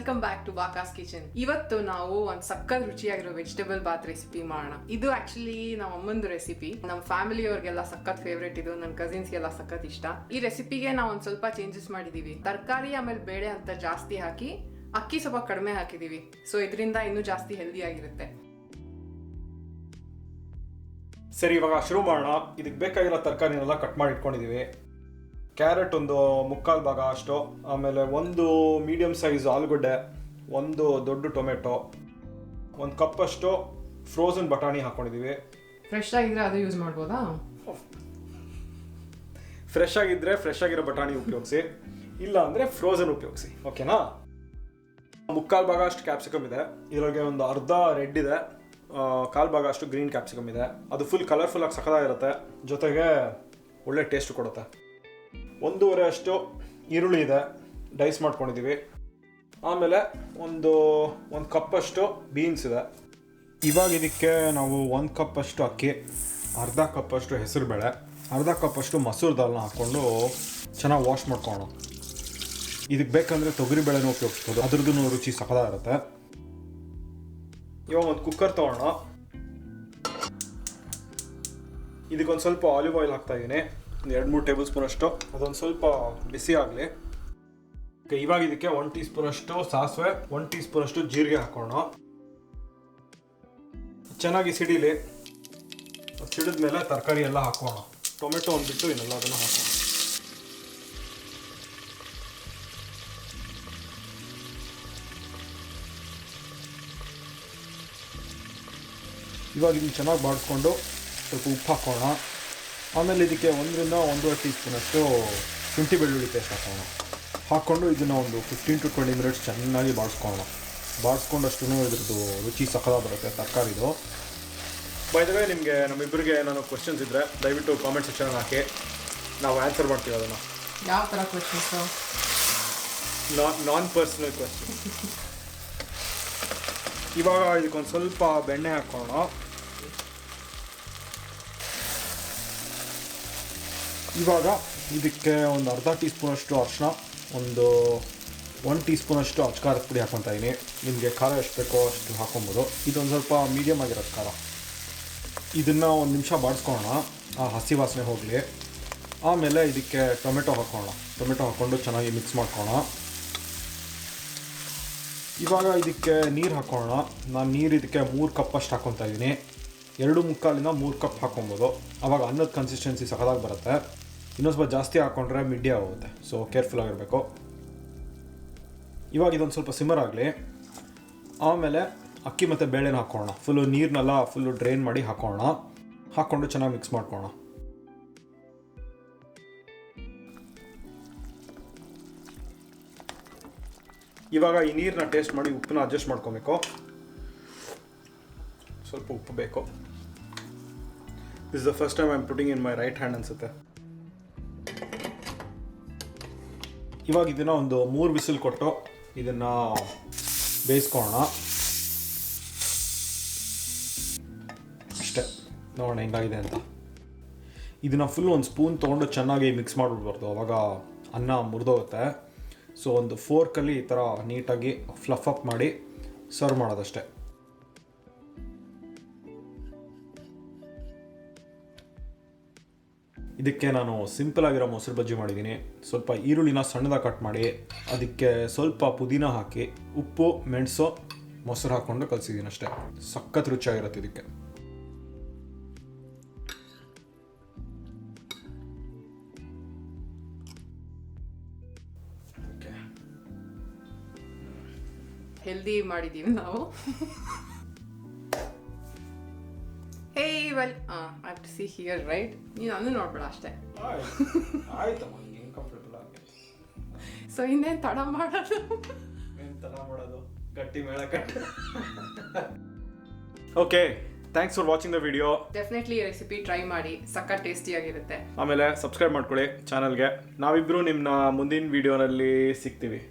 Welcome back to ಬಾಕಾಸ್ kitchen. ಇವತ್ತು ನಾವು ಒಂದು ಸಕ್ಕತ್ ರುಚಿಯಾಗಿರೋ ವೆಜಿಟೇಬಲ್ ಬಾತ್ ರೆಸಿಪಿ ಮಾಡೋಣ. ಇದು ಆಕ್ಚುಲಿ ನಮ್ಮ ಅಮ್ಮಂದು ರೆಸಿಪಿ. ನಮ್ಮ ಫ್ಯಾಮಿಲಿ ಅವ್ರಿಗೆಲ್ಲ ಸಕ್ಕತ್ ಫೇವ್ರೇಟ್ ಇದು. ನನ್ನ ಕಸಿನ್ಸ್ಗೆಲ್ಲ ಸಕ್ಕತ್ ಇಷ್ಟ. ಈ ರೆಸಿಪಿಗೆ ನಾವು ಒಂದು ಸ್ವಲ್ಪ ಚೇಂಜಸ್ ಮಾಡಿದೀವಿ. ತರಕಾರಿ ಆಮೇಲೆ ಬೇಳೆ ಅಂತ ಜಾಸ್ತಿ ಹಾಕಿ ಅಕ್ಕಿ ಸ್ವಲ್ಪ ಕಡಿಮೆ ಹಾಕಿದೀವಿ. ಸೊ ಇದರಿಂದ ಇನ್ನೂ ಜಾಸ್ತಿ ಹೆಲ್ದಿ ಆಗಿರುತ್ತೆ. ಸರಿ, ಇವಾಗ ಶುರು ಮಾಡೋಣ. ಇದಕ್ಕೆ ಬೇಕಾಗಿರೋ ತರಕಾರಿನೆಲ್ಲ ಕಟ್ ಮಾಡಿ ಇಟ್ಕೊಂಡಿದೀವಿ. ಕ್ಯಾರೆಟ್ ಒಂದು 3/4 ಭಾಗ ಅಷ್ಟು, ಆಮೇಲೆ ಒಂದು ಮೀಡಿಯಂ ಸೈಜ್ ಆಲೂಗಡ್ಡೆ, ಒಂದು ದೊಡ್ಡ ಟೊಮೆಟೊ, ಒಂದು ಕಪ್ ಅಷ್ಟು ಫ್ರೋಸನ್ ಬಟಾಣಿ ಹಾಕೊಂಡಿದೀವಿ. ಫ್ರೆಶ್ ಆಗಿದ್ರೆ ಅದು ಯೂಸ್ ಮಾಡ್ಬೋದಾ? ಫ್ರೆಶ್ ಆಗಿದ್ರೆ ಫ್ರೆಶ್ ಆಗಿರೋ ಬಟಾಣಿ ಉಪಯೋಗಿಸಿ, ಇಲ್ಲ ಅಂದರೆ ಫ್ರೋಸನ್ ಉಪಯೋಗಿಸಿ. ಓಕೆನಾ? 3/4 ಭಾಗ ಅಷ್ಟು ಕ್ಯಾಪ್ಸಿಕಮ್ ಇದೆ. ಇದರೊಳಗೆ ಒಂದು ಅರ್ಧ ರೆಡ್ ಇದೆ, 1/4 ಭಾಗ ಅಷ್ಟು ಗ್ರೀನ್ ಕ್ಯಾಪ್ಸಿಕಮ್ ಇದೆ. ಅದು ಫುಲ್ ಕಲರ್ಫುಲ್ ಆಗಿ ಸಖತ್ತಾಗಿರುತ್ತೆ, ಜೊತೆಗೆ ಒಳ್ಳೆ ಟೇಸ್ಟ್ ಕೊಡುತ್ತೆ. 1.5 ಅಷ್ಟು ಈರುಳ್ಳಿ ಇದೆ, ಡೈಸ್ ಮಾಡ್ಕೊಂಡಿದ್ದೀವಿ. ಆಮೇಲೆ ಒಂದು ಕಪ್ ಅಷ್ಟು ಬೀನ್ಸ್ ಇದೆ. ಇವಾಗ ಇದಕ್ಕೆ ನಾವು 1 ಕಪ್ ಅಷ್ಟು ಅಕ್ಕಿ, ಅರ್ಧ ಕಪ್ ಅಷ್ಟು ಹೆಸರುಬೇಳೆ, ಅರ್ಧ ಕಪ್ ಅಷ್ಟು ಮಸೂರ್ ದಾಲ್ನ ಹಾಕ್ಕೊಂಡು ಚೆನ್ನಾಗಿ ವಾಶ್ ಮಾಡ್ಕೊಳ್ಳೋಣ. ಇದಕ್ಕೆ ಬೇಕಂದರೆ ತೊಗರಿಬೇಳೆನೂ ಉಪಯೋಗಿಸ್ಬೋದು, ಅದ್ರದ್ದು ರುಚಿ ಸಖತ್ತಾಗಿರುತ್ತೆ. ಇವಾಗ ಒಂದು ಕುಕ್ಕರ್ ತೊಗೊಳ್ಳೋಣ. ಇದಕ್ಕೊಂದು ಸ್ವಲ್ಪ ಆಲಿವ್ ಆಯಿಲ್ ಹಾಕ್ತಾ ಇದ್ದೀನಿ, 2-3 ಟೇಬಲ್ ಸ್ಪೂನ್ ಅಷ್ಟು. ಅದೊಂದು ಸ್ವಲ್ಪ ಬಿಸಿ ಆಗಲಿ. ಇವಾಗ ಇದಕ್ಕೆ 1 ಟೀ ಸ್ಪೂನ್ ಅಷ್ಟು ಸಾಸಿವೆ, 1 ಟೀ ಸ್ಪೂನ್ ಅಷ್ಟು ಜೀರಿಗೆ ಹಾಕೋಣ. ಚೆನ್ನಾಗಿ ಸಿಡಿಲಿ. ಸಿಡಿದ ಮೇಲೆ ತರಕಾರಿ ಎಲ್ಲ ಹಾಕೋಣ. ಟೊಮೆಟೊ ಒಂದು ಬಿಟ್ಟು ಇನ್ನೆಲ್ಲ ಅದನ್ನು ಹಾಕೋಣ. ಇವಾಗ ಇದನ್ನು ಚೆನ್ನಾಗಿ ಬಾಡಿಸ್ಕೊಂಡು ಸ್ವಲ್ಪ ಉಪ್ಪು ಹಾಕೋಣ. ಆಮೇಲೆ ಇದಕ್ಕೆ 1-1.5 ಟೀ ಸ್ಪೂನ್ ಅಷ್ಟು ಶುಂಠಿ ಬೆಳ್ಳುಳ್ಳಿ ಪೇಸ್ಟ್ ಹಾಕೋಣ. ಹಾಕ್ಕೊಂಡು ಇದನ್ನು ಒಂದು 15 to 20 ಮಿನಿಟ್ಸ್ ಚೆನ್ನಾಗಿ ಬಾಡಿಸ್ಕೊಳ್ಳೋಣ. ಬಾಡಿಸ್ಕೊಂಡಷ್ಟು ಇದ್ರದ್ದು ರುಚಿ ಸಖತ್ತಾಗಿ ಬರುತ್ತೆ ತರಕಾರಿದು. ಬೈ ದ ವೇ, ನಿಮಗೆ ನಮ್ಮಿಬ್ಬರಿಗೆ ಏನಾದ್ರು ಕ್ವಶನ್ಸ್ ಇದ್ದರೆ ದಯವಿಟ್ಟು ಕಾಮೆಂಟ್ ಸೆಕ್ಷನ್ ಹಾಕಿ, ನಾವು ಆನ್ಸರ್ ಮಾಡ್ತೀವಿ ಅದನ್ನು. ಯಾವ ಥರ ಕ್ವಶನ್ಸು? ನಾನ್ ಪರ್ಸನಲ್ ಕ್ವಶನ್. ಇವಾಗ ಇದಕ್ಕೊಂದು ಸ್ವಲ್ಪ ಬೆಣ್ಣೆ ಹಾಕೋಣ. ಇವಾಗ ಇದಕ್ಕೆ ಒಂದು ಅರ್ಧ ಟೀ ಸ್ಪೂನ್ ಅಷ್ಟು ಅರಿಶಿನ, ಒಂದು 1 ಟೀ ಸ್ಪೂನ್ ಅಷ್ಟು ಅಚ್ಕಾರದ ಪುಡಿ ಹಾಕ್ಕೊತಾ ಇದ್ದೀನಿ. ನಿಮಗೆ ಖಾರ ಎಷ್ಟು ಬೇಕೋ ಅಷ್ಟು ಹಾಕೊಬೋದು. ಇದೊಂದು ಸ್ವಲ್ಪ ಮೀಡಿಯಮ್ ಆಗಿರೋದು ಖಾರ. ಇದನ್ನು 1 ನಿಮಿಷ ಬಾಡಿಸ್ಕೊಳ್ಳೋಣ, ಆ ಹಸಿ ವಾಸನೆ ಹೋಗಲಿ. ಆಮೇಲೆ ಇದಕ್ಕೆ ಟೊಮೆಟೊ ಹಾಕೋಣ. ಟೊಮೆಟೊ ಹಾಕ್ಕೊಂಡು ಚೆನ್ನಾಗಿ ಮಿಕ್ಸ್ ಮಾಡ್ಕೊಳ್ಳೋಣ. ಇವಾಗ ಇದಕ್ಕೆ ನೀರು ಹಾಕೋಣ. ನಾನು ನೀರು ಇದಕ್ಕೆ 3 ಕಪ್ ಅಷ್ಟು ಹಾಕ್ಕೊತಾ ಇದ್ದೀನಿ. 2.25-3 ಕಪ್ ಹಾಕೊಬೋದು. ಆವಾಗ ಅನ್ನದ ಕನ್ಸಿಸ್ಟೆನ್ಸಿ ಸಖತ್ತಾಗಿ ಬರುತ್ತೆ. ಇನ್ನೊಂದು ಸ್ವಲ್ಪ ಜಾಸ್ತಿ ಹಾಕ್ಕೊಂಡ್ರೆ ಮಿಡ್ಡಿ ಆಗುತ್ತೆ, ಸೊ ಕೇರ್ಫುಲ್ ಆಗಿರಬೇಕು. ಇವಾಗ ಇದೊಂದು ಸ್ವಲ್ಪ ಸಿಮ್ಮರ್ ಆಗಲಿ. ಆಮೇಲೆ ಅಕ್ಕಿ ಮತ್ತು ಬೇಳೆನ ಹಾಕೋಣ. ಫುಲ್ಲು ನೀರನ್ನೆಲ್ಲ ಫುಲ್ಲು ಡ್ರೈನ್ ಮಾಡಿ ಹಾಕೋಣ. ಹಾಕ್ಕೊಂಡು ಚೆನ್ನಾಗಿ ಮಿಕ್ಸ್ ಮಾಡ್ಕೊಳ್ಳೋಣ. ಇವಾಗ ಈ ನೀರನ್ನ ಟೇಸ್ಟ್ ಮಾಡಿ ಉಪ್ಪನ್ನ ಅಡ್ಜಸ್ಟ್ ಮಾಡ್ಕೊಬೇಕು. ಸ್ವಲ್ಪ ಉಪ್ಪು ಬೇಕು. This is the first time I am putting in my right hand ಅನ್ಸುತ್ತೆ. ಇವಾಗ ಇದನ್ನು ಒಂದು 3 ವಿಸಿಲ್ ಕೊಟ್ಟು ಇದನ್ನು ಬೇಯಿಸ್ಕೊಳ್ಳೋಣ. ಅಷ್ಟೇ, ನೋಡೋಣ ಹೆಂಗಾಗಿದೆ ಅಂತ. ಇದನ್ನು ಫುಲ್ ಒಂದು ಸ್ಪೂನ್ ತೊಗೊಂಡು ಚೆನ್ನಾಗಿ ಮಿಕ್ಸ್ ಮಾಡಿಬಿಡ್ಬಾರ್ದು, ಅವಾಗ ಅನ್ನ ಮುರಿದೋಗುತ್ತೆ. ಸೊ ಒಂದು ಫೋರ್ಕಲ್ಲಿ ಈ ಥರ ನೀಟಾಗಿ ಫ್ಲಫ್ ಅಪ್ ಮಾಡಿ ಸರ್ವ್ ಮಾಡೋದಷ್ಟೇ. ಇದಕ್ಕೆ ನಾನು ಸಿಂಪಲ್ ಆಗಿರೋ ಮೊಸರು ಬಜ್ಜಿ ಮಾಡಿದ್ದೀನಿ. ಸ್ವಲ್ಪ ಈರುಳ್ಳಿನ ಸಣ್ಣದಾಗಿ ಕಟ್ ಮಾಡಿ ಅದಕ್ಕೆ ಸ್ವಲ್ಪ ಪುದೀನ ಹಾಕಿ ಉಪ್ಪು, ಮೆಣಸು, ಮೊಸರು ಹಾಕ್ಕೊಂಡು ಕಲಿಸಿದ್ದೀನಿ ಅಷ್ಟೇ. ಸಖತ್ ರುಚಿಯಾಗಿರುತ್ತೆ ಇದಕ್ಕೆ. ಹೆಲ್ದಿ ಮಾಡಿದ್ದೀವಿ ನಾವು. Hey, well, I have to see here, right? ನೀನು ಅದನ್ನು ನೋಡ್ಬೇಡ ಅಷ್ಟೇ. ಆಯ್ತಮ್ಮ, ಏನು ಕಂಫರ್ಟಬಲ್ ಆಗಿ. ಸೊ ಇನ್ನೇನು ತಡ ಮಾಡೋದು? ಗಟ್ಟಿ ಮೇಳ ಕಟ್ಟಿ. Okay, thanks for watching the video. Definitely ಈ ರೆಸಿಪಿ ಟ್ರೈ ಮಾಡಿ, ಸಕ್ಕ ಟೇಸ್ಟಿಯಾಗಿರುತ್ತೆ. ಆಮೇಲೆ ಸಬ್ಸ್ಕ್ರೈಬ್ ಮಾಡ್ಕೊಳ್ಳಿ ಚಾನಲ್ಗೆ. ನಾವಿಬ್ಬರು ನಿಮ್ಮನ್ನ ಮುಂದಿನ ವಿಡಿಯೋನಲ್ಲಿ ಸಿಗ್ತೀವಿ.